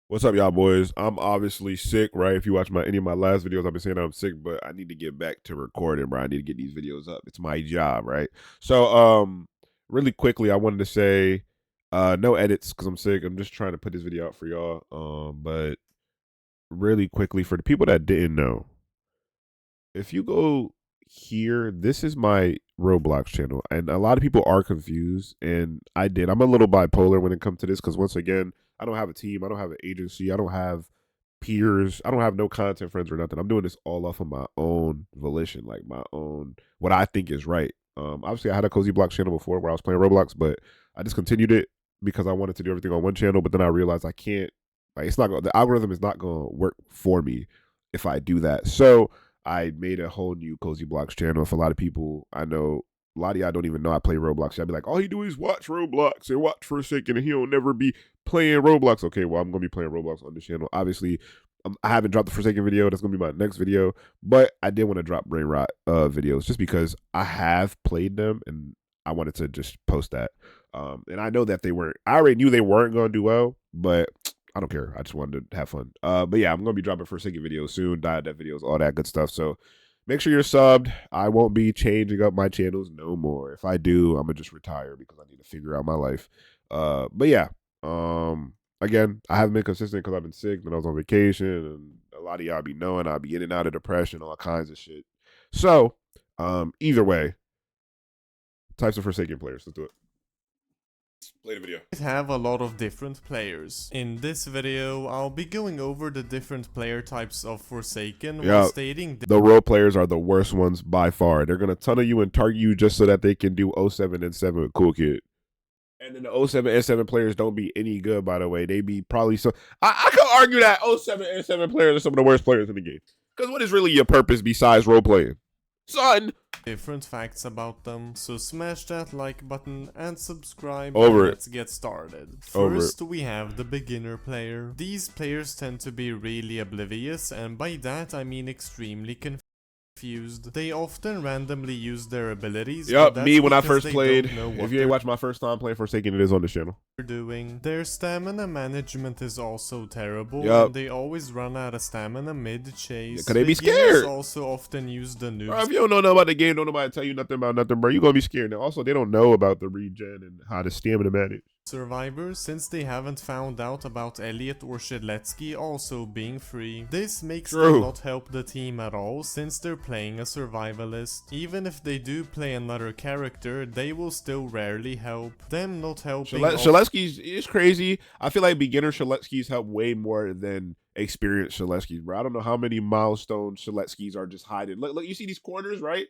What's up, y'all boys? I'm obviously sick, right? If you watch any of my last videos, I've been saying I'm sick, but I need to get back to recording, bro. I need to get these videos up. It's my job, right? So, really quickly, I wanted to say, no edits because I'm sick. I'm just trying to put this video out for y'all. But really quickly, for the people that didn't know, if you go here, this is my Roblox channel, and a lot of people are confused, and I'm a little bipolar when it comes to this because once again, I don't have a team, I don't have an agency, I don't have peers, I don't have no content friends or nothing. I'm doing this all off of my own volition, like my own what I think is right. Obviously, I had a Cozy Block channel before where I was playing Roblox, but I discontinued it because I wanted to do everything on one channel. But then I realized I can't. Like, it's not the algorithm is not going to work for me if I do that. So I made a whole new Cozy Blocks channel. For a lot of people, I know a lot of y'all don't even know I play Roblox. So I'd be like, all he do is watch Roblox and watch for a second, and he'll never be playing Roblox. Okay, well, I'm gonna be playing Roblox on this channel. Obviously, I haven't dropped the Forsaken video. That's gonna be my next video. But I did want to drop Brain Rot videos just because I have played them and I wanted to just post that. And I know that they weren't. I already knew they weren't gonna do well, but I don't care. I just wanted to have fun. But yeah, I'm gonna be dropping Forsaken videos soon, diet dev videos, all that good stuff. So make sure you're subbed. I won't be changing up my channels no more. If I do, I'm gonna just retire because I need to figure out my life. But yeah. Again, I haven't been consistent because I've been sick and I was on vacation, and a lot of y'all be knowing I'll be in and out of depression, all kinds of shit. So, either way, types of Forsaken players. Let's do it. Play the video. Have a lot of different players. In this video, I'll be going over the different player types of Forsaken while stating the role players are the worst ones by far. They're gonna tunnel you and target you just so that they can do 07 and 7 with Cool Kid. And then the 07 and 7 players don't be any good, by the way. They be probably so. I could argue that 07 and 7 players are some of the worst players in the game. Because what is really your purpose besides role playing? Son! Different facts about them, so smash that like button and subscribe Over and it. let's get started. Over First, we have the beginner player. These players tend to be really oblivious, and by that I mean extremely confused. They often randomly use their abilities. Yep, me when I first played. If you ain't watched my first time playing Forsaken, it is on the channel. Doing. Their stamina management is also terrible, Yep. and they always run out of stamina mid-chase. Cause they be scared. Also often use the noobs. Bro, if you don't know about the game, don't nobody tell you nothing about nothing, bro. You gonna be scared. And also, they don't know about the regen and how to stamina manage. Survivors, since they haven't found out about Elliot or Shedletsky also being free. This makes them not help the team at all, since they're playing a survivalist. Even if they do play another character, they will still rarely help. Them not helping. Shedletsky's is crazy. I feel like beginner Shedletsky's help way more than experienced Shedletsky's, bro. I don't know how many milestone Shedletsky's are just hiding. Look, you see these corners, right?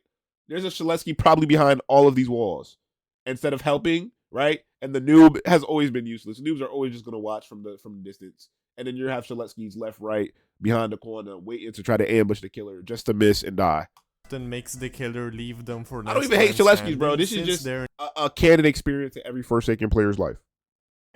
There's a Shedletsky probably behind all of these walls. Instead of helping, right? And the noob has always been useless. Noobs are always just gonna watch from the distance, and then you have Shedletsky's left, right, behind the corner, waiting to try to ambush the killer just to miss and die. Often makes the killer leave them for. I don't even hate Shedletsky's, bro. This is just a canon experience in every Forsaken player's life.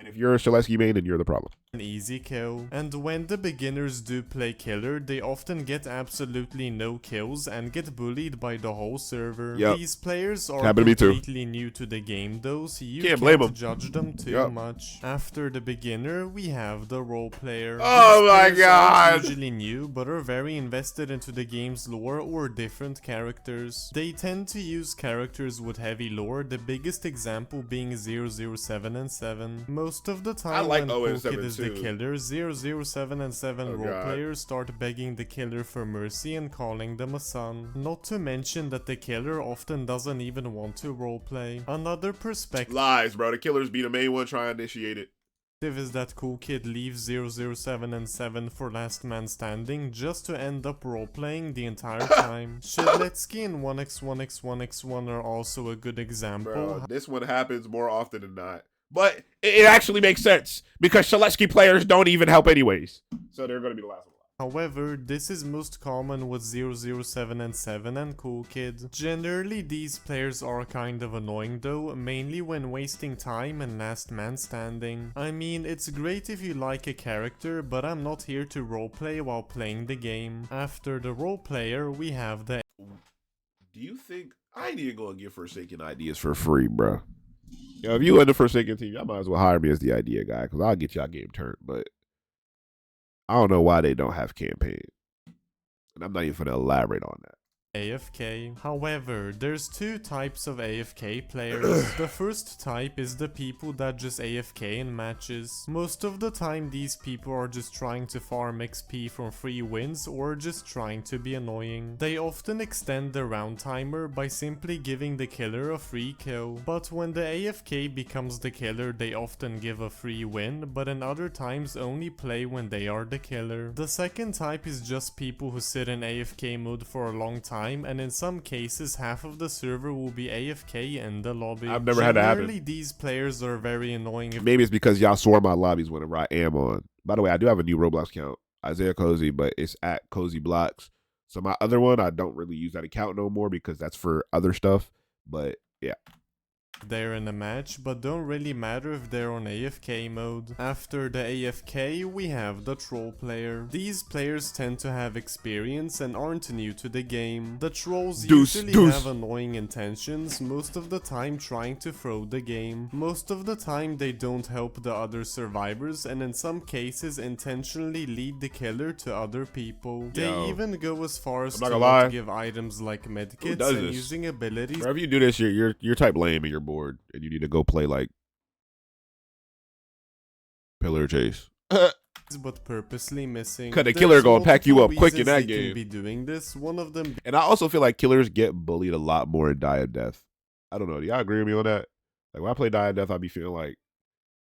And if you're a Shedletsky main, then you're the problem. An easy kill. And when the beginners do play killer, they often get absolutely no kills and get bullied by the whole server. Yep. These players are completely new to the game though, so you can't blame them. Judge them too much. After the beginner, we have the role player. Oh my god! Are usually new, but are very invested into the game's lore or different characters. They tend to use characters with heavy lore, the biggest example being 007 and 7. Most of the time, when Cool Kid is the killer, 007 and 7 role players start begging the killer for mercy and calling them a son. Not to mention that the killer often doesn't even want to roleplay. Another perspective. Lies, bro. The killers be the main one trying to initiate it. Is that Cool Kid leaves 007 and 7 for Last Man Standing just to end up roleplaying the entire time. Shedletsky and 1x1x1x1 are also a good example. Bro, this one happens more often than not. But it actually makes sense because Shedletsky players don't even help anyways. So they're going to be the last one. However, this is most common with 007 and 7 and Cool Kid. Generally, these players are kind of annoying though, mainly when wasting time and Last Man Standing. I mean, it's great if you like a character, but I'm not here to roleplay while playing the game. After the role player, we have the... Do you think... I ain't even going to give Forsaken ideas for free, bro. Yo, if you in the Forsaken team, y'all might as well hire me as the idea guy, because I'll get y'all game turned. But I don't know why they don't have campaign. And I'm not even gonna elaborate on that. AFK. However, there's two types of AFK players. The first type is the people that just AFK in matches. Most of the time these people are just trying to farm XP from free wins or just trying to be annoying. They often extend the round timer by simply giving the killer a free kill. But when the AFK becomes the killer, they often give a free win, but in other times only play when they are the killer. The second type is just people who sit in AFK mode for a long time, and in some cases half of the server will be AFK in the lobby. I've never had that happen. Generally, these players are very annoying. Maybe it's because y'all swarm my lobbies whenever I am on. By the way, I do have a new Roblox account, IsiahCozy, but it's at Cozy Blocks. So my other one, I don't really use that account no more because that's for other stuff. But yeah. They're in a match, but don't really matter if they're on AFK mode. After the AFK, we have the troll player. These players tend to have experience and aren't new to the game. The trolls usually have annoying intentions, most of the time trying to throw the game. Most of the time they don't help the other survivors, and in some cases intentionally lead the killer to other people. They even go as far as to not give items like medkits and using abilities. Bro, if you do this, you're type lame and you're bored and you need to go play like Pillar Chase. But purposely missing. Cause the killer gonna pack you up quick in that game. Be doing this. One of them. And I also feel like killers get bullied a lot more in Die of Death. I don't know. Do y'all agree with me on that? Like when I play Die of Death, I be feeling like,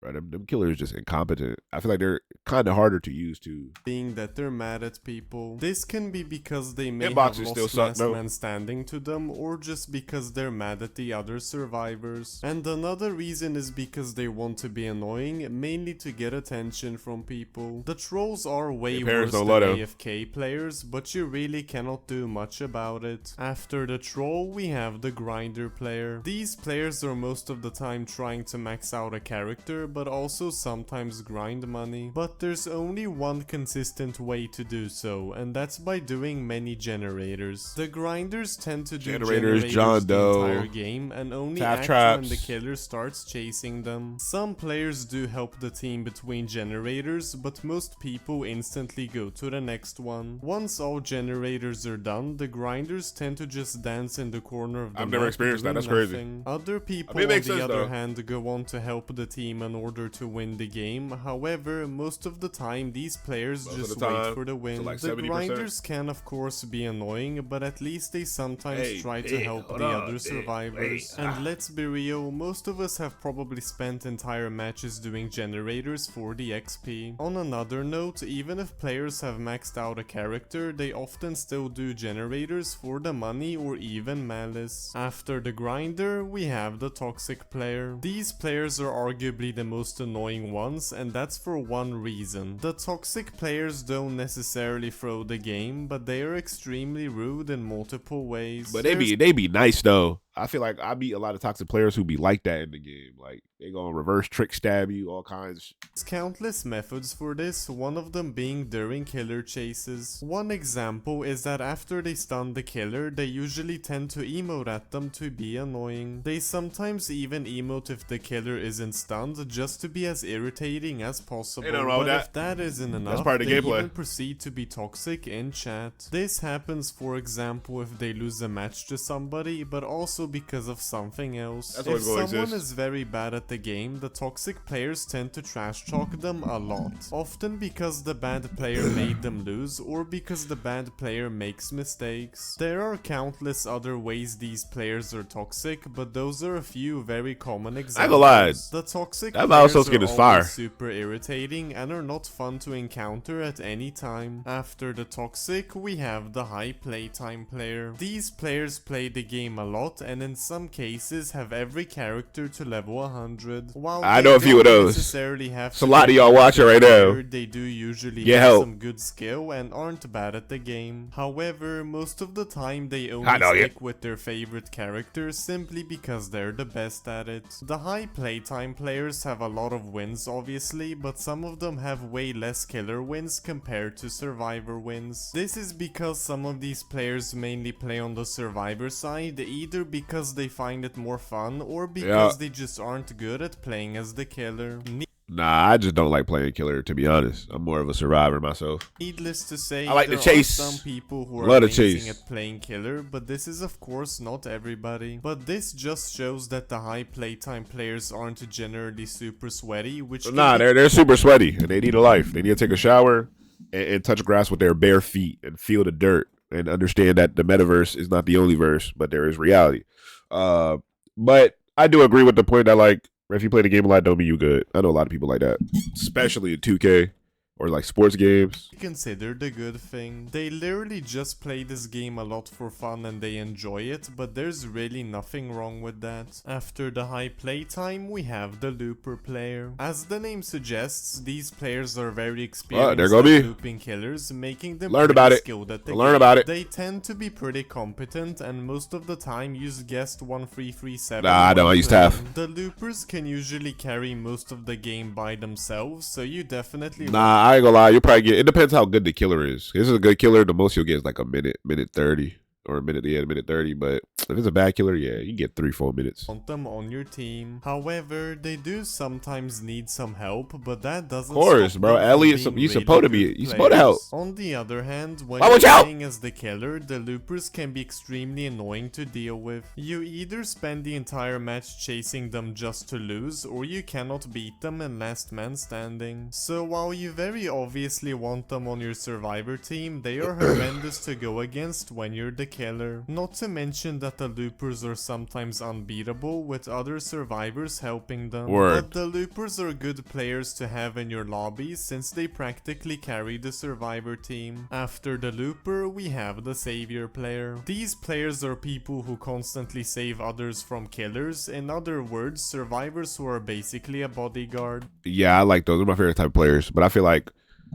right, them killers just incompetent. I feel like they're kind of harder to use too. Being that they're mad at people. This can be because they may have lost last man standing to them, or just because they're mad at the other survivors. And another reason is because they want to be annoying, mainly to get attention from people. The trolls are way worse than AFK players, but you really cannot do much about it. After the troll, we have the grinder player. These players are most of the time trying to max out a character, but also sometimes grind money. But there's only one consistent way to do so, and that's by doing many generators. The grinders tend to do generators John Doe, the entire game and only act when the killer starts chasing them. Some players do help the team between generators, but most people instantly go to the next one. Once all generators are done, the grinders tend to just dance in the corner of the I've never experienced that, that's crazy. Other people on the other hand go on to help the team in order to win the game. However, most of the time these players just wait for the win. Like the grinders can of course be annoying, but at least they sometimes try to help the other survivors. And let's be real, most of us have probably spent entire matches doing generators for the XP. On another note, even if players have maxed out a character, they often still do generators for the money or even malice. After the grinder, we have the toxic player. These players are arguably the most annoying ones, and that's for one reason. The toxic players don't necessarily throw the game, but they are extremely rude in multiple ways. But they be nice though. I feel like I meet a lot of toxic players who be like that in the game. Like, they gonna reverse trick stab you, all kinds. There's countless methods for this, one of them being during killer chases. One example is that after they stun the killer, they usually tend to emote at them to be annoying. They sometimes even emote if the killer isn't stunned, just to be as irritating as possible. But if that isn't enough, they even proceed to be toxic in chat. This happens, for example, if they lose a match to somebody, but also because of something else. If someone is very bad at the game, the toxic players tend to trash talk them a lot. Often because the bad player made them lose, or because the bad player makes mistakes. There are countless other ways these players are toxic, but those are a few very common examples. The toxic players are always super irritating and are not fun to encounter at any time. After the toxic, we have the high playtime player. These players play the game a lot and in some cases have every character to level 100. While I know a few of those. It's a lot of y'all watching right now. They do usually have some good skill and aren't bad at the game. However, most of the time they only stick with their favorite characters simply because they're the best at it. The high playtime players have a lot of wins obviously, but some of them have way less killer wins compared to survivor wins. This is because some of these players mainly play on the survivor side, either because they find it more fun or because they just aren't good at playing as the killer. Nah, I just don't like playing killer, to be honest. I'm more of a survivor myself. Needless to I say, like to there are some chase. people who are Love to amazing chase. at playing killer, but this is of course not everybody. But this just shows that the high playtime players aren't generally super sweaty, which can Nah, be they're super sweaty and they need a life. They need to take a shower and touch grass with their bare feet and feel the dirt and understand that the metaverse is not the only verse, but there is reality. Uh, but I do agree with the point that like if you play the game a lot, don't mean you good. I know a lot of people like that, especially in 2K or like sports games. considered a good thing. They literally just play this game a lot for fun and they enjoy it, but there's really nothing wrong with that. After the high playtime, we have the looper player. As the name suggests, these players are very There experienced go at me. looping killers, making them Learn about pretty it. skilled at the Learn game. about it. They tend to be pretty competent and most of the time use guest 1337 Nah, I don't. when I used to have. playing. The loopers can usually carry most of the game by themselves, so you definitely Nah, I ain't gonna lie. You probably get. It depends how good the killer is. If this is a good killer, the most you'll get is like a minute, minute 30, or a minute, yeah, minute 30. But if it's a bad killer, yeah, you get 3, 4 minutes. want them on your team. However, they do sometimes need some help, but that doesn't Of course, stop bro. them from Elliot, being you really supposed to good be. You supposed to help. players. On the other hand, when Why you're would you help? playing as the killer, the loopers can be extremely annoying to deal with. You either spend the entire match chasing them just to lose, or you cannot beat them in last man standing. So while you very obviously want them on your survivor team, they are horrendous to go against when you're the killer. Not to mention that the loopers are sometimes unbeatable, with other survivors helping them. Word. But the loopers are good players to have in your lobby since they practically carry the survivor team. After the looper, we have the savior player. These players are people who constantly save others from killers, in other words, survivors who are basically a bodyguard. Yeah, I like those. They're my favorite type of players. But I feel like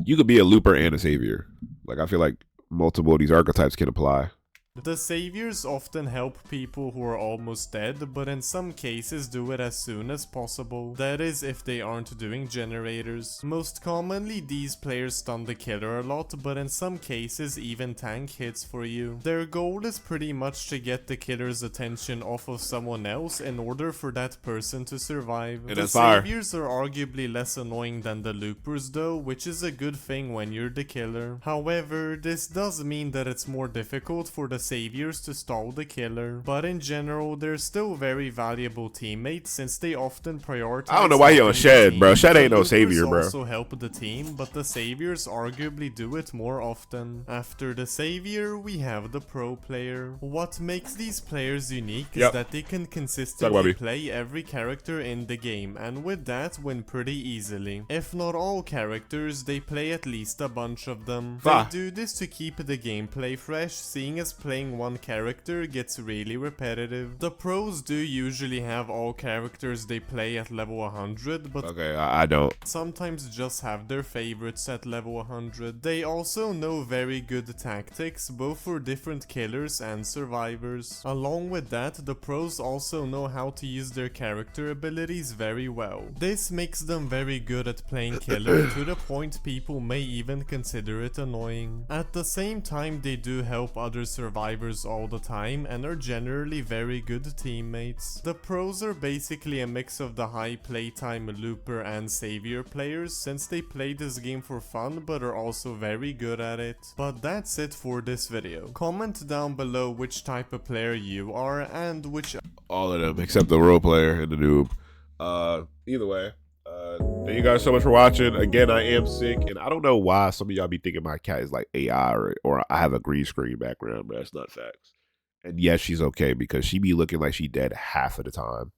you could be a looper and a savior. Like I feel like multiple of these archetypes can apply. The saviors often help people who are almost dead, but in some cases do it as soon as possible. That is, if they aren't doing generators. Most commonly, these players stun the killer a lot, but in some cases even tank hits for you. Their goal is pretty much to get the killer's attention off of someone else in order for that person to survive. And The that's fire. saviors are arguably less annoying than the loopers though, which is a good thing when you're the killer. However, this does mean that it's more difficult for the saviors to stall the killer, but in general they're still very valuable teammates since they often prioritize. I don't know why he on helping the Shed, team. bro. Shed The ain't no loopers savior, bro. also help the team, but the saviors arguably do it more often. After the savior, we have the pro player. What makes these players unique is that they can consistently play every character in the game, and with that win pretty easily. If not all characters, they play at least a bunch of them. They do this to keep the gameplay fresh, seeing as playing one character gets really repetitive. The pros do usually have all characters they play at level 100, but I don't. Sometimes just have their favorites at level 100. They also know very good tactics, both for different killers and survivors. Along with that, the pros also know how to use their character abilities very well. This makes them very good at playing killer to the point people may even consider it annoying. At the same time, they do help other survivors all the time and are generally very good teammates. The pros are basically a mix of the high playtime looper and savior players since they play this game for fun but are also very good at it. But that's it for this video. Comment down below which type of player you are and which all of them except the role player and the noob. Either way, thank you guys so much for watching. Again, I am sick, and I don't know why some of y'all be thinking my cat is like AI or I have a green screen background, but that's not facts. And yes, she's okay because she be looking like she dead half of the time.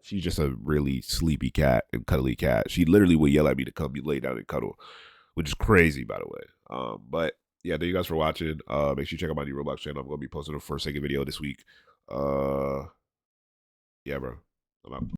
She's just a really sleepy cat and cuddly cat. She literally would yell at me to come lay down and cuddle, which is crazy, by the way. But yeah, thank you guys for watching. Make sure you check out my new Roblox channel. I'm gonna be posting a Forsaken video this week. Yeah, bro. I'm out.